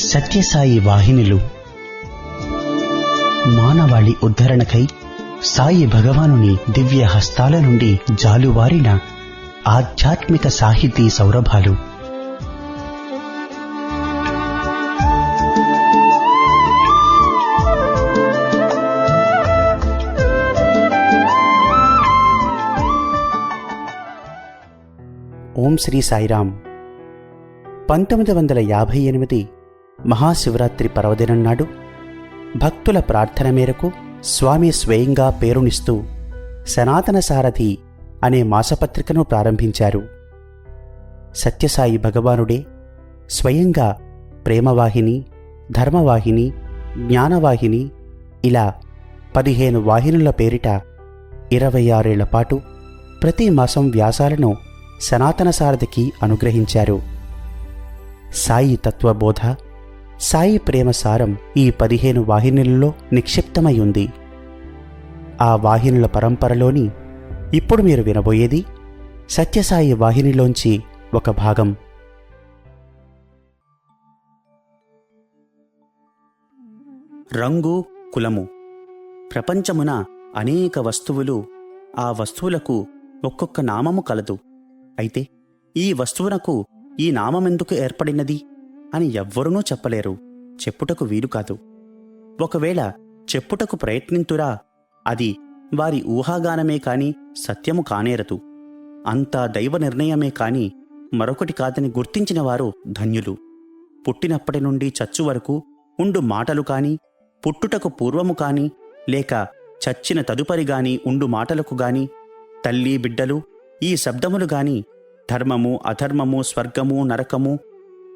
సత్యసాయి వాహినులు మానవాళి ఉద్ధరణకై సాయి భగవానుని దివ్య హస్తాల నుండి జాలువారిన ఆధ్యాత్మిక సాహితీ సౌరభాలు. ఓం శ్రీ సాయిరాం. 1958 మహాశివరాత్రి పర్వదినం నాడు భక్తుల ప్రార్థన మేరకు స్వామి స్వయంగా పేరునిస్తూ సనాతన సారథి అనే మాసపత్రికను ప్రారంభించారు. సత్యసాయి భగవానుడే స్వయంగా ప్రేమవాహిని, ధర్మవాహిని, జ్ఞానవాహిని ఇలా 15 వాహినుల పేరిట 26 ఏళ్ల పాటు ప్రతి మాసం వ్యాసాలను సనాతన సారథికి అనుగ్రహించారు. సాయి తత్వబోధ, సాయి ప్రేమ సారం ఈ 15 వాహినులలో నిక్షిప్తమై ఉంది. ఆ వాహినుల పరంపరలోని ఇప్పుడు మీరు వినబోయేది సత్యసాయి వాహినిలోంచి ఒక భాగం. రంగు, కులము. ప్రపంచమున అనేక వస్తువులు, ఆ వస్తువులకు ఒక్కొక్క నామము కలదు. అయితే ఈ వస్తువునకు ఈ నామమెందుకు ఏర్పడినది అని ఎవ్వరునూ చెప్పలేరు, చెప్పుటకు వీలు కాదు. ఒకవేళ చెప్పుటకు ప్రయత్నింతురా అది వారి ఊహాగానమే కాని సత్యము కానేరదు. అంతా దైవ నిర్ణయమే కాని మరొకటి కాదని గుర్తించిన వారు ధన్యులు. పుట్టినప్పటి నుండి చచ్చు వరకు ఉండు మాటలు కాని, పుట్టుటకు పూర్వము కాని, లేక చచ్చిన తదుపరిగాని ఉండు మాటలకు గాని, తల్లి బిడ్డలు ఈ శబ్దములు గాని, ధర్మము అధర్మము, స్వర్గము నరకము,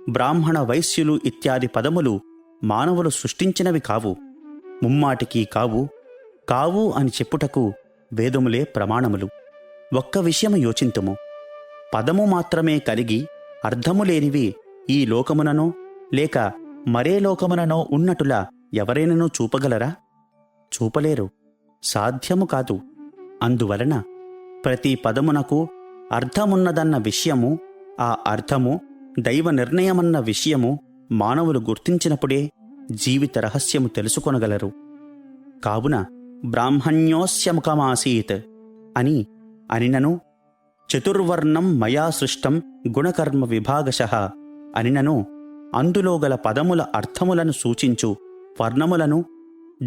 బ్రాహ్మణ వైశ్యులు ఇత్యాది పదములు మానవులు సృష్టించినవి కావు, ముమ్మాటికి కావు. కావు అని చెప్పుటకు వేదములే ప్రమాణములు. ఒక్క విషయము యోచింతుము. పదము మాత్రమే కలిగి అర్థము లేనివి ఈ లోకముననో లేక మరే లోకముననో ఉన్నట్టులా ఎవరైనను చూపగలరా? చూపలేరు, సాధ్యము కాదు. అందువలన ప్రతి పదమునకు అర్థమున్నదన్న విషయము, ఆ అర్థము దైవ నిర్ణయమన్న విషయము మానవులు గుర్తించినప్పుడే జీవిత రహస్యము తెలుసుకొనగలరు. కావున బ్రాహ్మణ్యోస్యముఖమాసీత్ అని అనినను, చతుర్వర్ణం మయా సృష్టం గుణకర్మ విభాగశః అనినను, అందులో గల పదముల అర్థములను సూచించు వర్ణములను,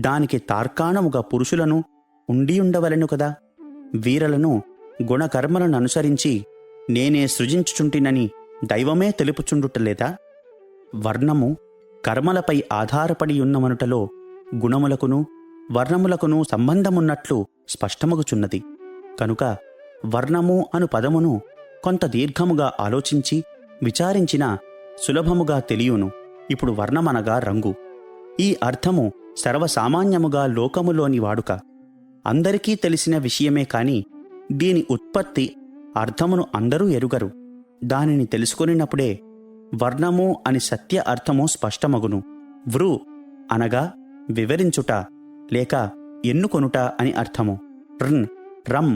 దానికి తార్కాణముగా పురుషులను ఉండియుండవలెను కదా. వీరలను గుణకర్మలను అనుసరించి నేనే సృజించుచుంటినని దైవమే తెలుపుచుండుటలేదా? వర్ణము కర్మలపై ఆధారపడి ఉన్నమనుటలో గుణములకును వర్ణములకును సంబంధమున్నట్లు స్పష్టమగుచున్నది. కనుక వర్ణము అను పదమును కొంత దీర్ఘముగా ఆలోచించి విచారించిన సులభముగా తెలియును. ఇప్పుడు వర్ణమనగా రంగు. ఈ అర్థము సర్వసామాన్యముగా లోకములోని వాడుక, అందరికీ తెలిసిన విషయమే కాని దీని ఉత్పత్తి అర్థమును అందరూ ఎరుగరు. దానిని తెలుసుకొనినప్పుడే వర్ణము అని సత్య అర్థము స్పష్టమగును. వృ అనగా వివరించుట లేక ఎన్నుకొనుట అని అర్థము. ర్న్ రం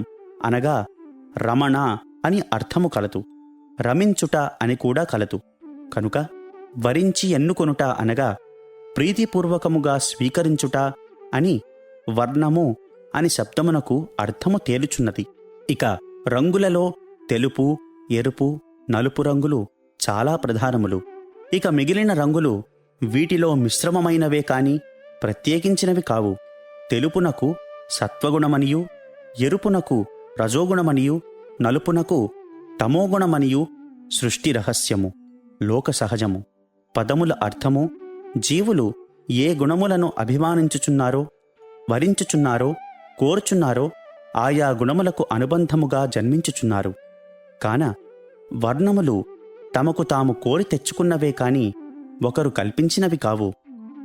అనగా రమణ అని అర్థము కలదు. రమించుట అని కూడా కలదు. కనుక వరించి ఎన్నుకొనుట అనగా ప్రీతిపూర్వకముగా స్వీకరించుట అని వర్ణము అని శబ్దమునకు అర్థము తేలుచున్నది. ఇక రంగులలో తెలుపు, ఎరుపు, నలుపు రంగులు చాలా ప్రధానములు. ఇక మిగిలిన రంగులు వీటిలో మిశ్రమమైనవే కాని ప్రత్యేకించినవి కావు. తెలుపునకు సత్వగుణమనియు, ఎరుపునకు రజోగుణమనియు, నలుపునకు తమోగుణమనియు సృష్టి రహస్యము, లోక సహజము. పదముల అర్థము జీవులు ఏ గుణములను అభిమానించుచున్నారో, వరించుచున్నారో, కోరుచున్నారో ఆయా గుణములకు అనుబంధముగా జన్మించుచున్నారు. కాన వర్ణములు తమకు తాము కోరి తెచ్చుకున్నవే కాని ఒకరు కల్పించినవి కావు.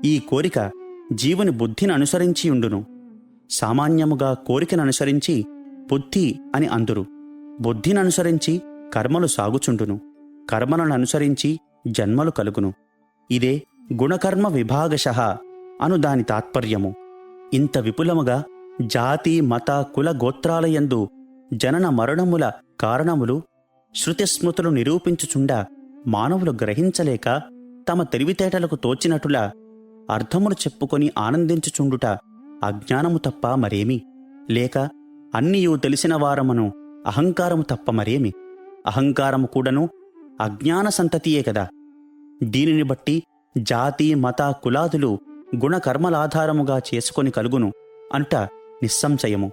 ఈ కోరిక జీవుని బుద్ధిని అనుసరించియుండును. సామాన్యముగా కోరికననుసరించి బుద్ధి అని అందురు. బుద్ధిననుసరించి కర్మలు సాగుచుండును. కర్మలను అనుసరించి జన్మలు కలుగును. ఇదే గుణకర్మ విభాగశః అను దాని తాత్పర్యము. ఇంత విపులముగా జాతి, మత, కుల, గోత్రాలయందు జనన మరణముల కారణములు శృతిస్మృతులు నిరూపించుచుండా మానవులు గ్రహించలేక తమ తెలివితేటలకు తోచినట్టులా అర్థములు చెప్పుకొని ఆనందించుచుండుట అజ్ఞానము తప్ప మరేమి, లేక అన్నియూ తెలిసిన వారమను అహంకారము తప్ప మరేమి? అహంకారము కూడాను అజ్ఞాన సంతతియే కదా. దీనిని బట్టి జాతి మత కులాదులు గుణకర్మలాధారముగా చేసుకొని కలుగును అంట నిస్సంశయము.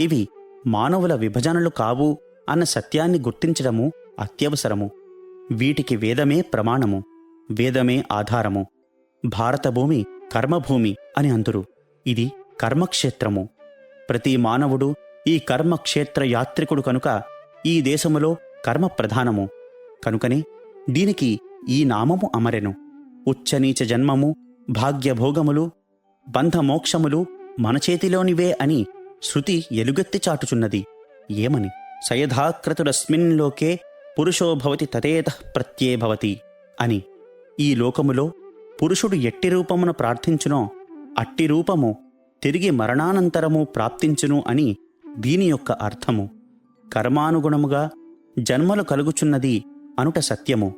ఇవి మానవుల విభజనలు కావు అన్న సత్యాన్ని గుర్తించడము అత్యవసరము. వీటికి వేదమే ప్రమాణము, వేదమే ఆధారము. భారతభూమి కర్మభూమి అని అందురు. ఇది కర్మక్షేత్రము. ప్రతి మానవుడు ఈ కర్మక్షేత్ర యాత్రికుడు కనుక ఈ దేశములో కర్మ ప్రధానము. కనుకనే దీనికి ఈ నామము అమరెను. ఉచ్చనీచ జన్మము, భాగ్యభోగములు, బంధమోక్షములు మన చేతిలోనివే అని శృతి ఎలుగెత్తి చాటుచున్నది. ఏమని? సయథాక్రతురస్మిన్ లోకే పురుషో భవతి తదేతః ప్రత్యే భవతి అని. ఈ లోకములో పురుషుడు ఎట్టి రూపమును ప్రార్థించునో అట్టి రూపము తిరిగి మరణానంతరము ప్రాప్తించును అని దీని యొక్క అర్థము. కర్మానుగుణముగా జన్మలు కలుగుచున్నది అనుట సత్యము.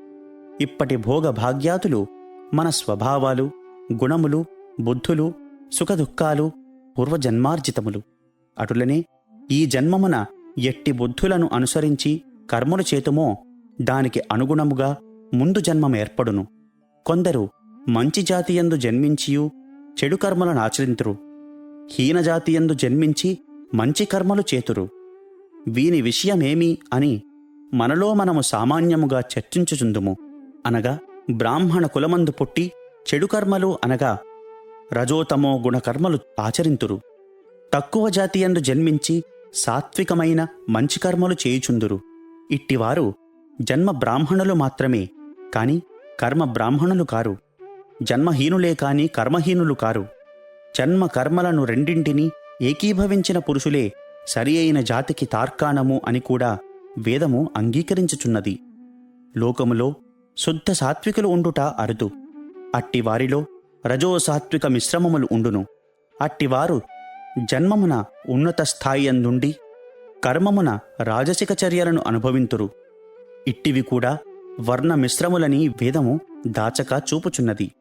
ఇప్పటి భోగ భాగ్యాతులు మన స్వభావాలు, గుణములు, బుద్ధులు, సుఖదుఖాలు పూర్వజన్మార్జితములు. అటులనే ఈ జన్మమున ఎట్టి బుద్ధులను అనుసరించి కర్మలు చేతుమో దానికి అనుగుణముగా ముందు జన్మమేర్పడును. కొందరు మంచి జాతియందు జన్మించియు చెడు కర్మలను ఆచరింతురు, హీనజాతియందు జన్మించి మంచి కర్మలు చేతురు. వీని విషయమేమి అని మనలో మనము సామాన్యముగా చర్చించుచుందుము. అనగా బ్రాహ్మణ కులమందు పుట్టి చెడు కర్మలు అనగా రజోతమో గుణకర్మలు ఆచరింతురు. తక్కువ జాతియందు జన్మించి సాత్వికమైన మంచి కర్మలు చేయుచుందురు. ఇట్టివారు జన్మ బ్రాహ్మణులు మాత్రమే కాని కర్మ బ్రాహ్మణులు కారు. జన్మహీనులే కాని కర్మహీనులు కారు. జన్మ కర్మలను రెండింటినీ ఏకీభవించిన పురుషులే సరి అయిన జాతికి తార్కాణము అని కూడా వేదము అంగీకరించుచున్నది. లోకములో శుద్ధ సాత్వికులు ఉండుట అరుదు. అట్టివారిలో రజోసాత్విక మిశ్రమములు ఉండును. అట్టివారు జన్మమున ఉన్నత స్థాయియందుండి కర్మమున రాజసిక చర్యలను అనుభవింతురు. ఇట్టివి కూడా వర్ణ మిశ్రములని వేదము దాచక చూపుచున్నది.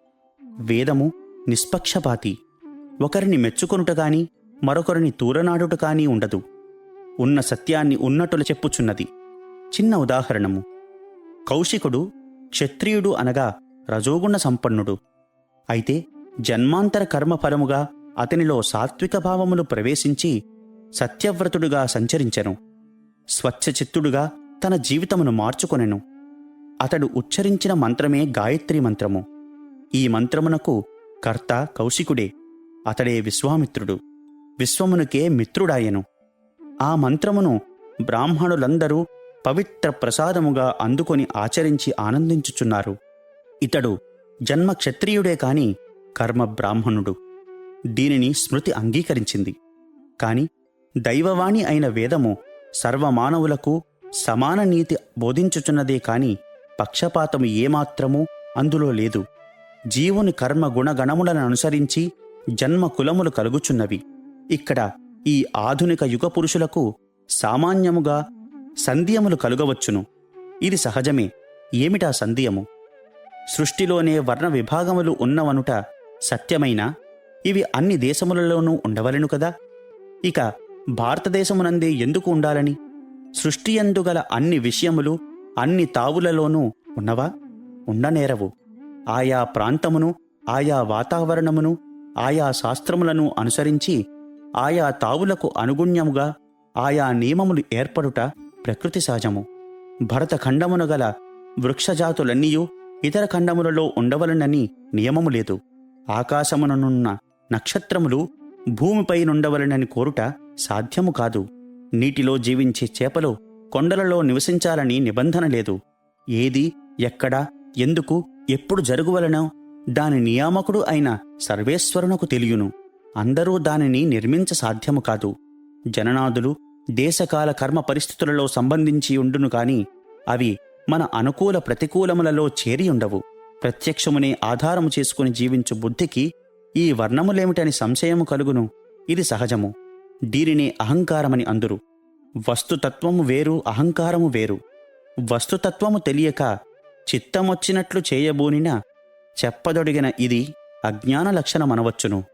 వేదము నిష్పక్షపాతి. ఒకరిని మెచ్చుకొనుట గాని మరొకరిని తూరనాడుట కానీ ఉండదు. ఉన్న సత్యాన్ని ఉన్నట్టులు చెప్పుచున్నది. చిన్న ఉదాహరణము. కౌశికుడు క్షత్రియుడు అనగా రజోగుణ సంపన్నుడు. అయితే జన్మాంతర కర్మఫలముగా అతనిలో సాత్విక భావములు ప్రవేశించి సత్యవ్రతుడుగా సంచరించెను. స్వచ్ఛచిత్తుడుగా తన జీవితమును మార్చుకొనెను. అతడు ఉచ్చరించిన మంత్రమే గాయత్రీ మంత్రము. ఈ మంత్రమునకు కర్త కౌశికుడే. అతడే విశ్వామిత్రుడు. విశ్వమునికే మిత్రుడాయెను. ఆ మంత్రమును బ్రాహ్మణులందరూ పవిత్ర ప్రసాదముగా అందుకొని ఆచరించి ఆనందించుచున్నారు. ఇతడు జన్మ క్షత్రియుడే కాని కర్మ బ్రాహ్మణుడు. దీనిని స్మృతి అంగీకరించింది. కాని దైవవాణి అయిన వేదము సర్వమానవులకు సమాన నీతి బోధించుచున్నదే కాని పక్షపాతము ఏమాత్రమూ అందులో లేదు. జీవుని కర్మ గుణగణములను అనుసరించి జన్మ కులములు కలుగుచున్నవి. ఇక్కడ ఈ ఆధునిక యుగ పురుషులకు సామాన్యముగా సంధ్యములు కలుగవచ్చును. ఇది సహజమే. ఏమిటా సంధ్యము? సృష్టిలోనే వర్ణ విభాగములు ఉన్నవనుట సత్యమైనా ఇవి అన్ని దేశములలోనూ ఉండవలెను కదా. ఇక భారతదేశమునందే ఎందుకు ఉండాలని? సృష్టియందుగల అన్ని విషయములు అన్ని తావులలోనూ ఉన్నవా? ఉండనేరవు. ఆయా ప్రాంతమును, ఆయా వాతావరణమును, ఆయా శాస్త్రములను అనుసరించి ఆయా తావులకు అనుగుణ్యముగా ఆయా నియమములు ఏర్పడుట ప్రకృతి సహజము. భరతఖండమున గల వృక్షజాతులన్నీయూ ఇతర ఖండములలో ఉండవలనని నియమము లేదు. ఆకాశముననున్న నక్షత్రములు భూమిపై నుండవలనని కోరుట సాధ్యము కాదు. నీటిలో జీవించే చేపలు కొండలలో నివసించాలని నిబంధన లేదు. ఏది, ఎక్కడ, ఎందుకు, ఎప్పుడు జరుగువలనో దాని నియామకుడు అయిన సర్వేశ్వరునకు తెలియును. అందరూ దానిని నిర్మించ సాధ్యము కాదు. జననాదులు దేశకాల కర్మ పరిస్థితులలో సంబంధించి ఉండును కాని అవి మన అనుకూల ప్రతికూలములలో చేరియుండవు. ప్రత్యక్షమునే ఆధారము చేసుకుని జీవించు బుద్ధికి ఈ వర్ణములేమిటని సంశయము కలుగును. ఇది సహజము. దీనినే అహంకారమని అందురు. వస్తుతత్వము వేరు, అహంకారము వేరు. వస్తుతత్వము తెలియక చిత్తమొచ్చినట్లు చేయబోనిన చెప్పదొడిగిన ఇది అజ్ఞాన లక్షణమనవచ్చును.